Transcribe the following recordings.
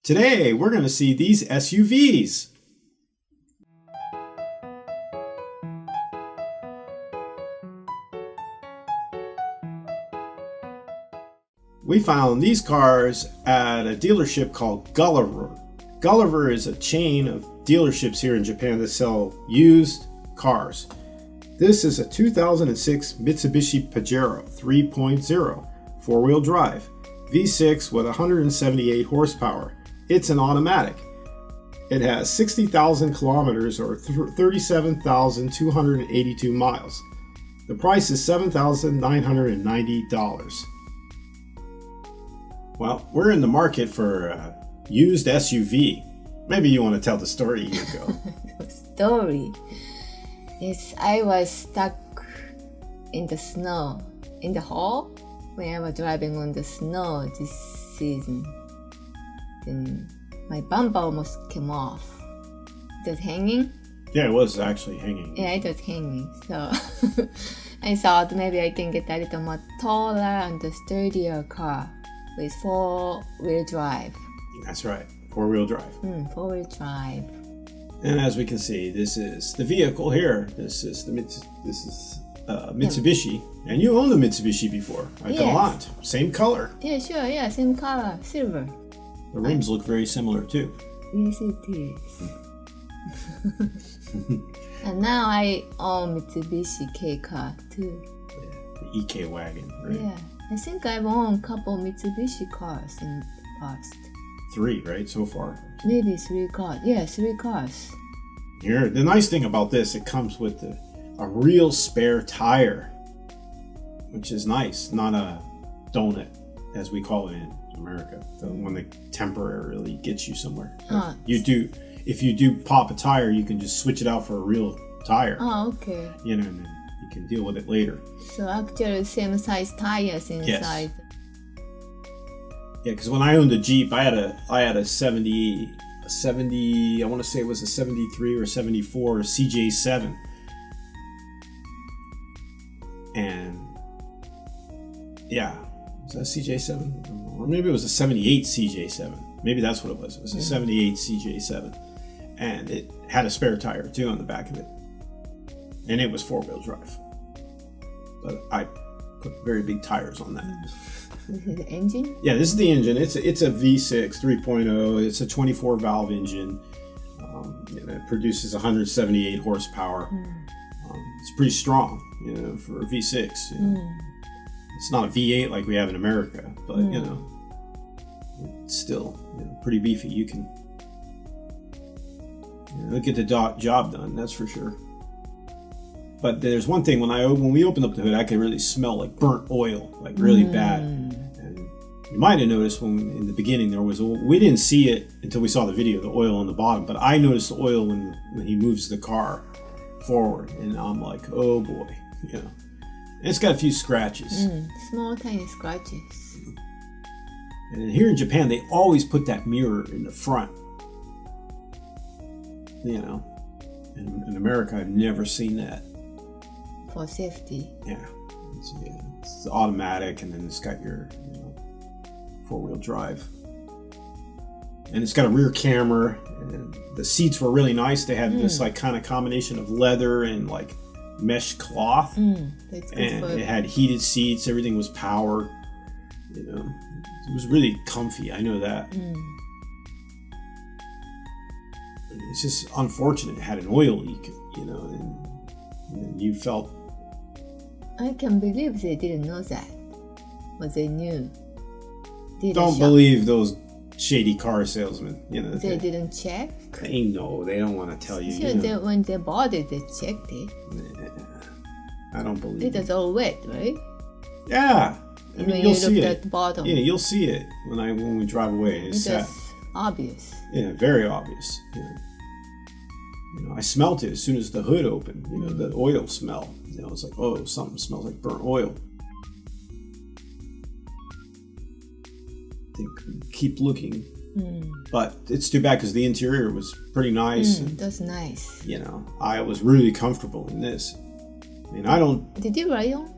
Today, we're going to see these SUVs. We found these cars at a dealership called Gulliver. Gulliver is a chain of dealerships here in Japan that sell used cars. This is a 2006 Mitsubishi Pajero 3.0 four-wheel drive, V6 with 178 horsepower. It's an automatic. It has 60,000 kilometers or 37,282 miles. The price is $7,990. Well, we're in the market for a used SUV. Maybe you want to tell the story, Yuko. The story is I was stuck in the snow in the hall when I was driving on the snow this season. Then my bumper almost came off. It was hanging. Yeah, it was actually hanging. Yeah, it was hanging. So I thought maybe I can get a little more taller and sturdier car with four-wheel drive. That's right, four-wheel drive. Four-wheel drive. And as we can see, this is the vehicle here. This is Mitsubishi, and you owned a Mitsubishi before, right? Yes. Galant, same color. Yeah, sure. Yeah, same color, silver. The rims look very similar too. Yes, it is. And now I own Mitsubishi K car too. Yeah, the EK wagon, right? Yeah, I think I've owned a couple Mitsubishi cars in the past. 3, right, so far. Maybe 3 cars. Yeah, 3 cars. Here, the nice thing about this, it comes with a real spare tire, which is nice, not a donut, as we call it in America, the one that temporarily gets you somewhere. If you do pop a tire, you can just switch it out for a real tire. Oh, okay. You know, and then you can deal with it later. So actually same size tires inside. Yes. Yeah, because when I owned a Jeep, I had a 70, I want to say it was a 73 or 74 CJ7. And yeah, was that a CJ7? Or maybe it was a 78 CJ7. Maybe that's what it was. It was a 78 CJ7. And it had a spare tire too on the back of it. And it was four-wheel drive. But I put very big tires on that. This is the engine? Yeah, this is the engine. It's a V6 3.0. It's a 24-valve engine. It produces 178 horsepower. It's pretty strong, for a V6. It's not a V8 like we have in America, but it's still pretty beefy. You can get the job done. That's for sure. But there's one thing, when we opened up the hood, I could really smell like burnt oil, like really bad. And you might have noticed in the beginning we didn't see it until we saw the video, the oil on the bottom. But I noticed the oil when he moves the car forward, and I'm like, oh boy, And it's got a few scratches. Small tiny scratches. And here in Japan, they always put that mirror in the front. In America, I've never seen that. For safety. Yeah. It's automatic, and then it's got your four-wheel drive. And it's got a rear camera, and the seats were really nice. They had this kind of combination of leather and like mesh cloth. That's good and it had heated seats. Everything was powered. It was really comfy. I know that. It's just unfortunate it had an oil leak, and you felt. I can believe they didn't know that, but they knew. Don't believe those shady car salesmen. They didn't check. They know. They don't want to tell you. Sure, when they bought it, they checked it. I don't believe it. It was all wet, right? Yeah. When you looked at the bottom. Yeah, you'll see it when we drive away. It's obvious. Yeah, very obvious. I smelt it as soon as the hood opened. The oil smell. It's like, oh, something smells like burnt oil. I think keep looking. But it's too bad because the interior was pretty nice. That's nice. I was really comfortable in this. I don't. Did you ride on?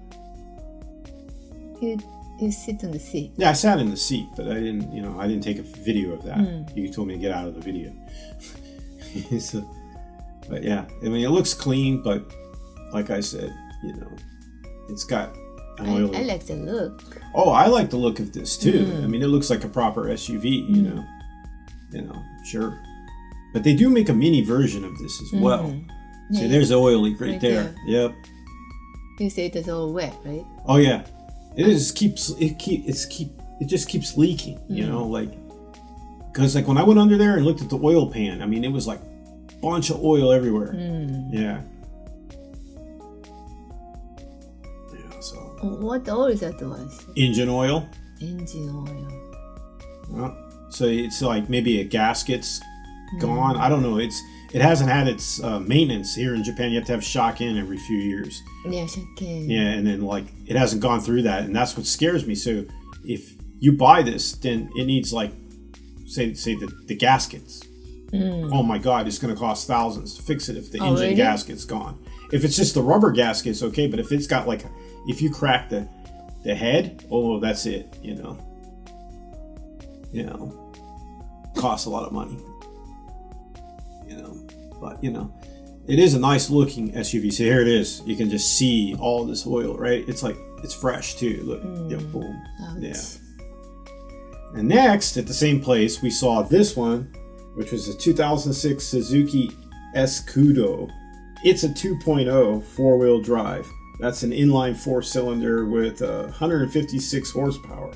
You sit on the seat. Yeah, I sat in the seat, but I didn't take a video of that. You told me to get out of the video. So, but yeah, I mean, it looks clean, but like I said, it's got an oily. I like the look. Oh, I like the look of this too. I mean, it looks like a proper SUV, sure. But they do make a mini version of this as well. Yeah, See, there's the oil leak right there. there. Yep. You say it's all wet, right? Oh yeah, it just keeps leaking. Because like when I went under there and looked at the oil pan, I mean, it was like a bunch of oil everywhere. Yeah. Yeah. So. What oil is that was? Engine oil. Engine oil. Well, so it's like maybe a gasket's gone. I don't know. It hasn't had its maintenance here in Japan. You have to have shock in every few years. Yeah, shock in. Yeah, and then like it hasn't gone through that, and that's what scares me. So if you buy this, then it needs like say the gaskets. Oh my God, it's going to cost thousands to fix it if the engine gasket's gone. If it's just the rubber gasket, it's okay. But if it's got like if you crack the head, oh, that's it. Costs a lot of money. But it is a nice looking SUV. So here it is. You can just see all this oil, right? It's like it's fresh too. Look, boom, yeah. And next, at the same place, we saw this one, which was a 2006 Suzuki Escudo. It's a 2.0 four-wheel drive. That's an inline four-cylinder with 156 horsepower.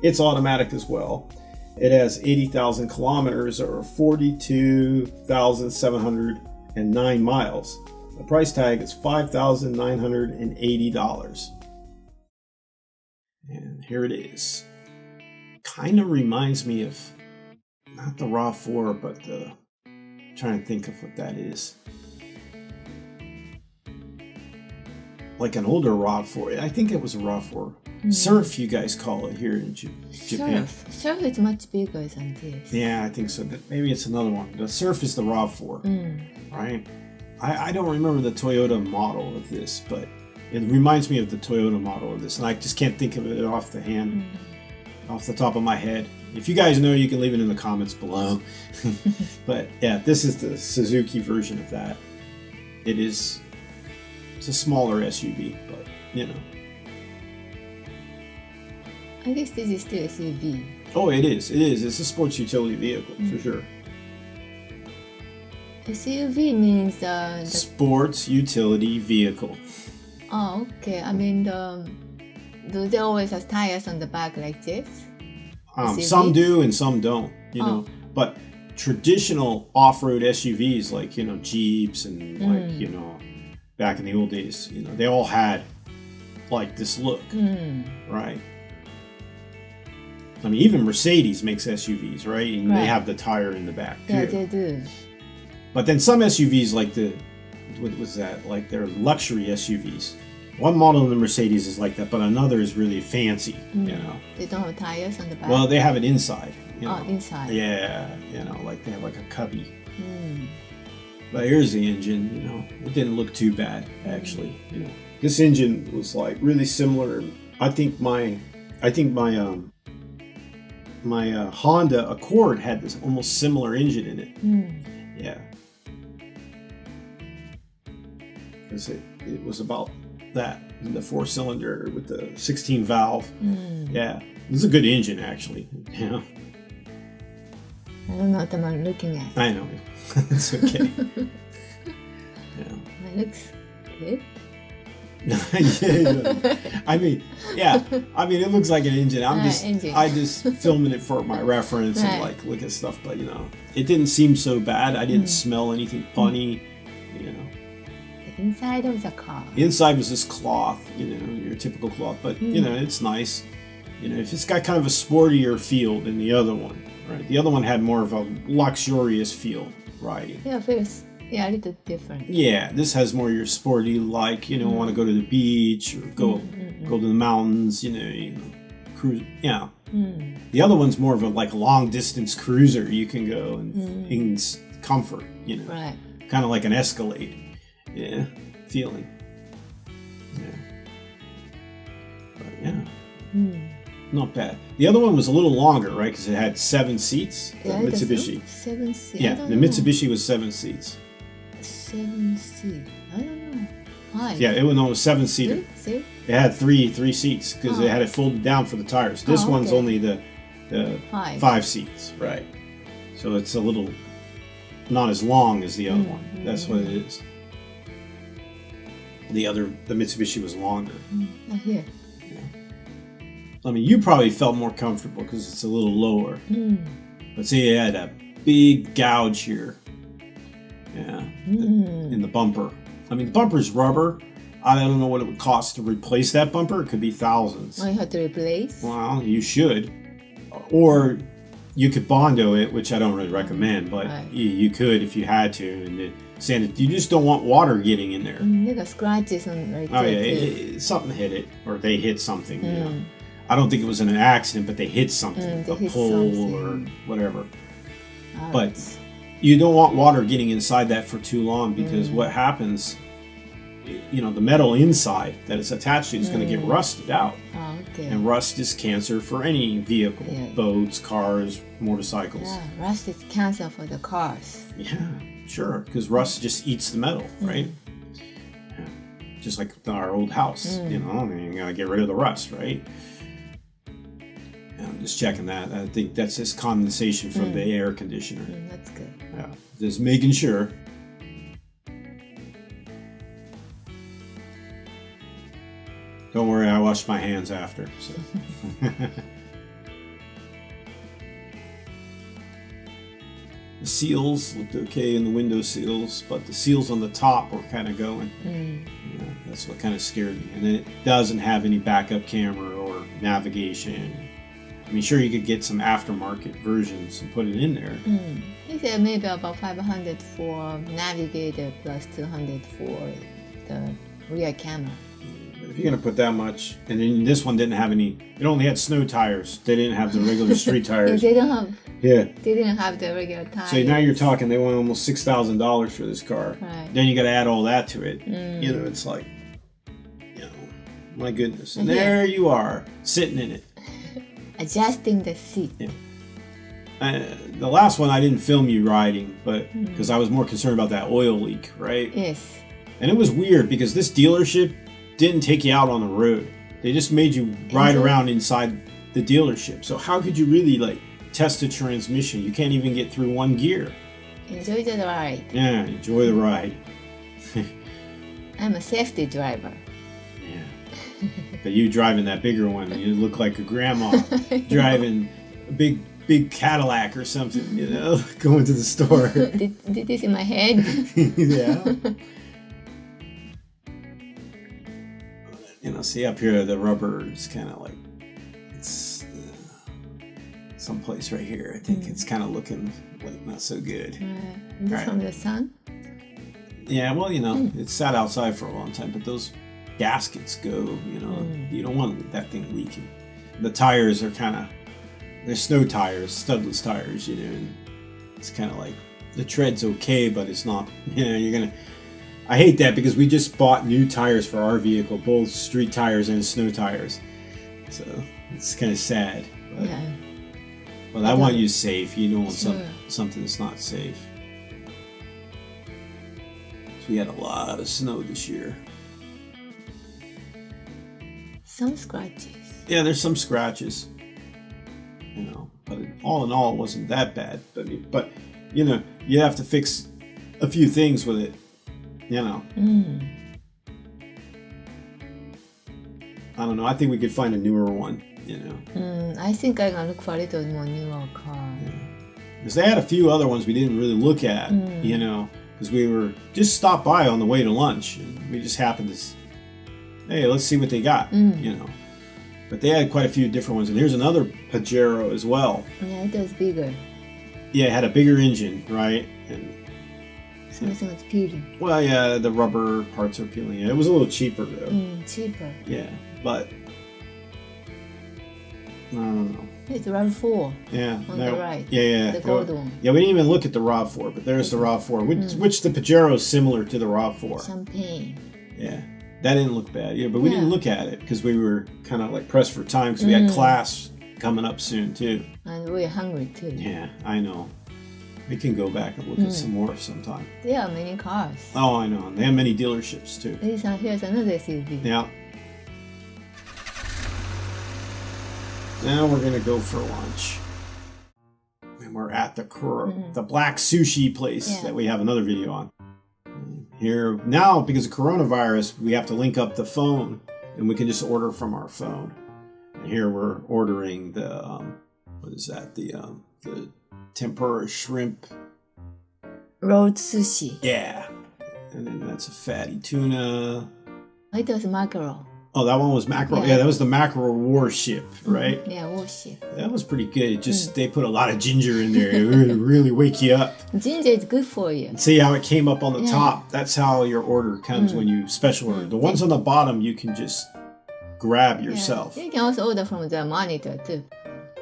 It's automatic as well. It has 80,000 kilometers or 42,709 miles. The price tag is $5,980. And here it is. Kind of reminds me of, not the RAV4, but I'm trying to think of what that is. Like an older RAV4. I think it was a RAV4. Surf, you guys call it here in Japan. Surf is much bigger than this. Yeah, I think so. Maybe it's another one. The Surf is the RAV4, right? I don't remember the Toyota model of this, but it reminds me of the Toyota model of this, and I just can't think of it off the top of my head. If you guys know, you can leave it in the comments below. But yeah, this is the Suzuki version of that. It's a smaller SUV, but I guess this is still SUV. Oh, it is. It's a sports utility vehicle for sure. SUV means sports utility vehicle. Oh, okay. I mean, do they always have tires on the back like this? Some do and some don't. But traditional off-road SUVs like Jeeps and like back in the old days, they all had like this look, right? I mean, even Mercedes makes SUVs, right? And they have the tire in the back too. Yeah, they do. But then some SUVs, like what was that? Like they're luxury SUVs. One model of the Mercedes is like that, but another is really fancy. They don't have tires on the back. Well, they have it inside. Inside. Yeah, like they have like a cubby. But here's the engine. It didn't look too bad actually. This engine was like really similar. I think my Honda Accord had this almost similar engine in it. Yeah. Because it was about that in the four-cylinder with the 16 valve. Yeah. This is a good engine actually. Yeah. I don't know what I'm looking at. I know. It's okay. Yeah. It looks good. Yeah. I mean, it looks like an engine. I just filming it for my reference and like look at stuff, but it didn't seem so bad. I didn't smell anything funny. The inside of the car. The inside was this cloth, your typical cloth, but it's nice. If it's got kind of a sportier feel than the other one, right? The other one had more of a luxurious feel riding. Yeah, a little different. Yeah, this has more your sporty, like, want to go to the beach or go to the mountains, cruise. Yeah. The other one's more of a like long distance cruiser. You can go and in comfort, Right. Kind of like an Escalade. Yeah, feeling. Yeah. But yeah. not bad. The other one was a little longer, right? Because it had 7 seats. The Yeah, Mitsubishi. 7 seats. Yeah, the Mitsubishi was 7 seats. 7 seats. I don't know. 5. Yeah, it was 7-seater. See? It had three seats because it had it folded down for the tires. This one's only the 5 seats, right? So it's a little not as long as the other one. That's what it is. The Mitsubishi was longer. Here. I mean, you probably felt more comfortable because it's a little lower. But see, it had a big gouge here. Yeah, in the bumper. I mean, the bumper's rubber. I don't know what it would cost to replace that bumper. It could be thousands. Oh, you have to replace? Well, you should. Or you could Bondo it, which I don't really recommend, but you could if you had to. And sand you just don't want water getting in there. Like scratches on right there. Oh, yeah, something hit it, or they hit something. You know. I don't think it was in an accident, but they hit something, a pole or whatever. But you don't want water getting inside that for too long because what happens, you know, the metal inside that it's attached to is going to get rusted out. Oh, okay. And rust is cancer for any vehicle, boats, cars, motorcycles. Yeah, rust is cancer for the cars. Yeah, sure, because rust just eats the metal, right? Yeah. Just like our old house, you know, I mean, you got to get rid of the rust, right? I'm just checking that. I think that's just condensation from the air conditioner. That's good. Yeah, just making sure. Don't worry, I washed my hands after. So. The seals looked okay in the window seals, but the seals on the top were kind of going. Yeah, that's what kind of scared me. And then it doesn't have any backup camera or navigation. I mean, sure, you could get some aftermarket versions and put it in there. He said maybe about 500 for navigator plus 200 for the rear camera. But if you're going to put that much, and then this one didn't have any, it only had snow tires. They didn't have the regular street tires. They don't have. Yeah. They didn't have the regular tires. So now you're talking, they want almost $6,000 for this car. Right. Then you got to add all that to it. You know, it's like, you know, my goodness. And there you are, sitting in it. Adjusting the seat. Yeah. The last one I didn't film you riding, but because I was more concerned about that oil leak, right? Yes. And it was weird because this dealership didn't take you out on the road. They just made you ride around inside the dealership. So how could you really like test a transmission? You can't even get through one gear. Enjoy the ride. Yeah, enjoy the ride. I'm a safety driver. But you driving that bigger one, you look like a grandma driving a big Cadillac or something, you know, going to the store. Did this in my head? Yeah. You know, see up here, the rubber is kind of like, it's someplace right here. I think it's kind of looking like not so good. This from the sun? Yeah, well, you know, it sat outside for a long time, but those gaskets go, you know, you don't want that thing leaking. The tires are kind of, they're snow tires, studless tires, you know, and it's kind of like, the tread's okay, but it's not, you know, I hate that because we just bought new tires for our vehicle, both street tires and snow tires. So it's kind of sad. But, but I want you safe. You don't want something that's not safe. So we had a lot of snow this year. Some scratches. Yeah, there's some scratches. You know, but all in all, it wasn't that bad. But you know, you have to fix a few things with it. You know. I don't know. I think we could find a newer one. You know. I think I'm gonna look for a little more newer car. Because they had a few other ones we didn't really look at. You know, because we were just stopped by on the way to lunch, and we just happened to. Hey, let's see what they got, you know. But they had quite a few different ones. And here's another Pajero as well. Yeah, it was bigger. Yeah, it had a bigger engine, right? And something was peeling. Well, yeah, the rubber parts are peeling. Yeah, it was a little cheaper, though. Cheaper. Yeah, but I don't know. It's RAV4. Yeah. On the right. Yeah. The gold one. Yeah, we didn't even look at the RAV4, but there's the RAV4, which the Pajero is similar to the RAV4. Champagne. Yeah. That didn't look bad. Yeah, but we didn't look at it because we were kind of like pressed for time because we had class coming up soon too. And we're hungry too. Yeah, I know. We can go back and look at some more sometime. There are many cars. Oh, I know. And they have many dealerships too. Here's another SUV. Yeah. Now we're gonna go for lunch. And we're at the the black sushi place that we have another video on. Here now, because of coronavirus, we have to link up the phone, and we can just order from our phone. And here we're ordering the what is that? The tempura shrimp rolled sushi. Yeah, and then that's a fatty tuna. It was mackerel. Oh, that one was mackerel. Yeah, that was the mackerel warship, right? Yeah, warship. That was pretty good. Just they put a lot of ginger in there. It would really wake you up. Ginger is good for you. See how it came up on the top? That's how your order comes when you special order. The ones on the bottom you can just grab yourself. You can also order from the monitor too.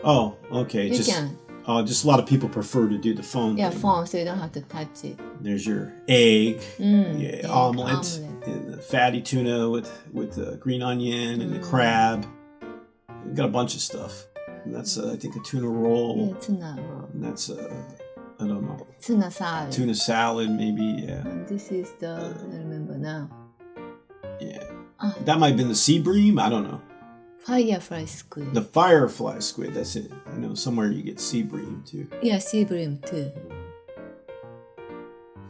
Oh, okay. You can. Just a lot of people prefer to do the phone thing. Phone, so you don't have to touch it. There's your egg, omelet, and the fatty tuna with the green onion and the crab. We got a bunch of stuff. And that's, I think, a tuna roll. Yeah, tuna roll. And that's, I don't know. Tuna salad. Tuna salad, maybe, yeah. And this is the, I remember now. Yeah. That might have been the sea bream. I don't know. Firefly squid. The firefly squid, that's it. I know somewhere you get sea bream too. Yeah, sea bream too.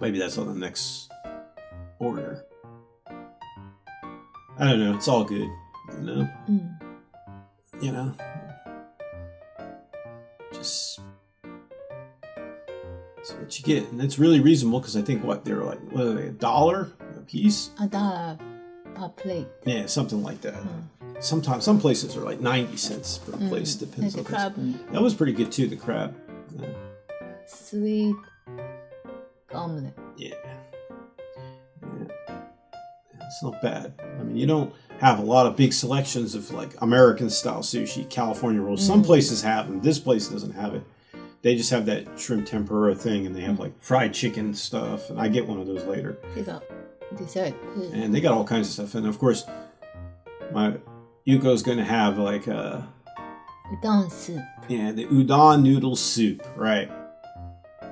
Maybe that's on the next order. I don't know. It's all good, you know. You know, just that's what you get, and it's really reasonable because I think they're like what are they, $1 a piece? $1 per plate. Yeah, something like that. Sometimes some places are like 90 cents per place, depends on the crab. That was pretty good too, the crab. Yeah. Sweet omelet. Yeah. It's not bad. I mean, you don't have a lot of big selections of like American style sushi, California rolls. Some places have them. This place doesn't have it. They just have that shrimp tempura thing, and they have like fried chicken stuff. And I get one of those later. They got dessert. And they got all kinds of stuff. And of course, Yuko's going to have like a udon soup. Yeah, the udon noodle soup, right.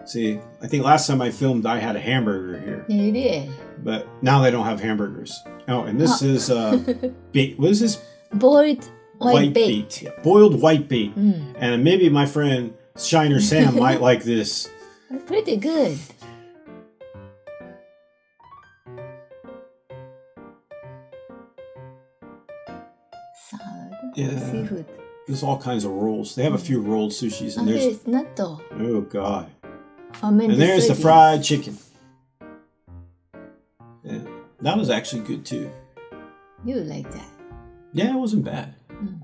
See, I think last time I filmed, I had a hamburger here. Yeah, you did. But now they don't have hamburgers. Oh, and this is, what is this? Boiled white bait. Yeah, boiled white bait. And maybe my friend Shiner Sam might like this. Pretty good. Salad. Yeah. Seafood. There's all kinds of rolls. They have a few rolled sushis. And there's natto. Oh, God. Fermented and there's the soybeans. fried chicken. Yeah, that was actually good, too. You like that? Yeah, it wasn't bad.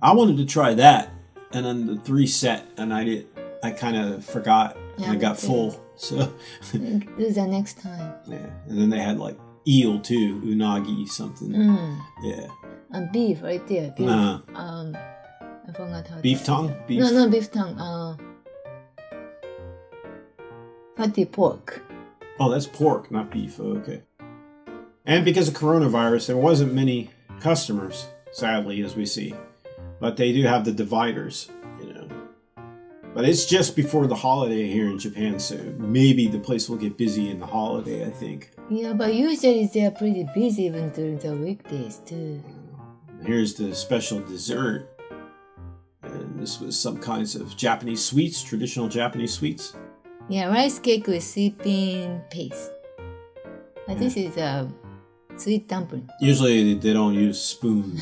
I wanted to try that. And then the 3 set, and I kind of forgot. And I got full. So do that next time. Yeah, and then they had like eel too, unagi something. Yeah. And beef right there. Beef. I forgot how. Beef tongue? Beef. No, not beef tongue. Fatty pork. Oh, that's pork, not beef. Oh, okay. And because of coronavirus, there wasn't many customers, sadly, as we see. But they do have the dividers, you know. But it's just before the holiday here in Japan, so maybe the place will get busy in the holiday, I think. Yeah, but usually they're pretty busy even during the weekdays, too. Here's the special dessert. And this was some kinds of Japanese sweets, traditional Japanese sweets. Yeah, rice cake with sweet bean paste. But this is a sweet dumpling. Usually they don't use spoon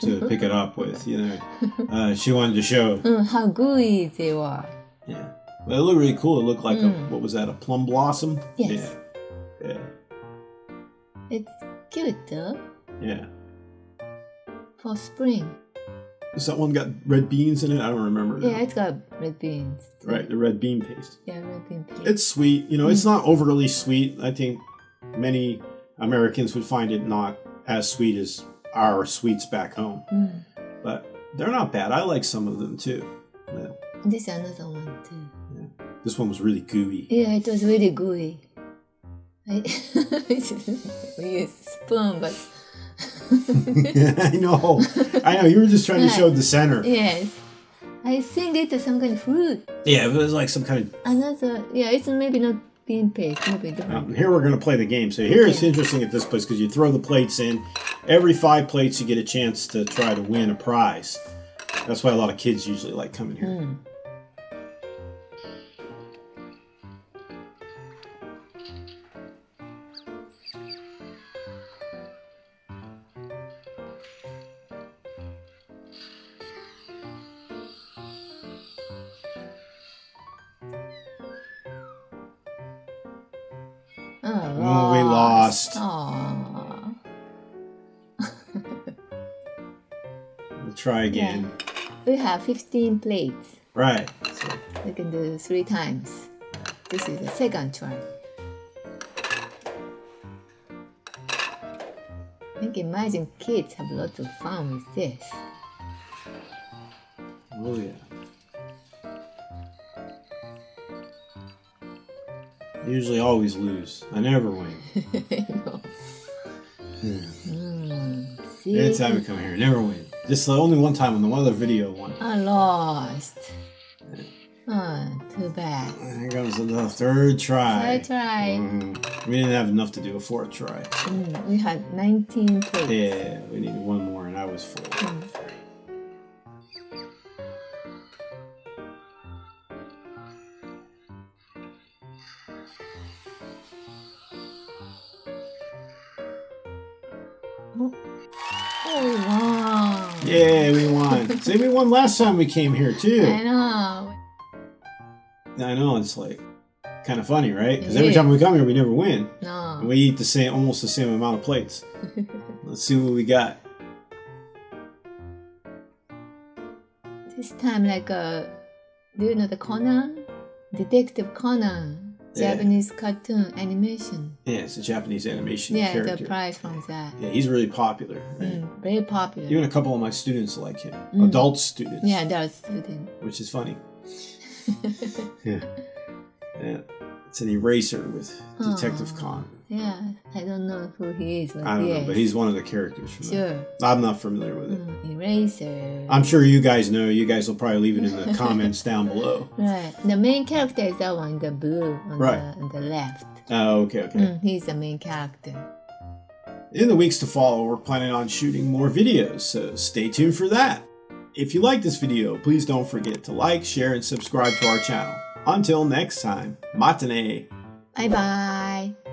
to pick it up with, you know. She wanted to show how gooey they were. Yeah. But it looked really cool. It looked like what was that, a plum blossom? Yes. Yeah. It's cute though. Yeah. For spring. Does that one got red beans in it? I don't remember. Yeah, it's got red beans. Right, the red bean paste. Yeah, red bean paste. It's sweet. You know, it's not overly sweet. I think many Americans would find it not as sweet as our sweets back home. But they're not bad. I like some of them too. Yeah. This is another one too. Yeah. This one was really gooey. Yeah, it was really gooey. We use spoon, but I know. You were just trying to show the center. Yes. I think it's some kind of fruit. Yeah, it was like some kind of... Another, it's maybe not bean paste, maybe different. Here we're going to play the game. So here it's interesting at this place because you throw the plates in. Every 5 plates, you get a chance to try to win a prize. That's why a lot of kids usually like coming here. Oh, we lost. Aww. We'll try again. We have 15 plates. Right. So. We can do 3 times. This is the second try. I can imagine kids have lots of fun with this. Oh, yeah. I usually always lose. I never win. No. See? Every time we come here, never win. Just the only one time on the one other video one. I lost. Oh, too bad. Here comes the third try. Third try. We didn't have enough to do a 4th try. We had 19 plates. Yeah, we needed one more and I was full. Oh, wow. Yeah, we won. See, we won last time we came here too. I know. I know, it's like kind of funny, right? Because every time we come here, we never win. No. And we eat almost the same amount of plates. Let's see what we got. This time, like, do you know the Conan? Detective Conan. Japanese cartoon animation. Yeah, it's a Japanese animation character. character. The prize from that. Yeah, he's really popular. Right? Very popular. Even a couple of my students like him. Adult students. Yeah, adult students. Which is funny. Yeah. It's an eraser with Detective Conan. Yeah, I don't know who he is. I don't know, but he's one of the characters from that. I'm not familiar with it. Eraser. I'm sure you guys know. You guys will probably leave it in the comments down below. Right. The main character is that one, the blue on the left. Oh, okay. He's the main character. In the weeks to follow, we're planning on shooting more videos, so stay tuned for that. If you like this video, please don't forget to like, share, and subscribe to our channel. Until next time, matane! Bye-bye!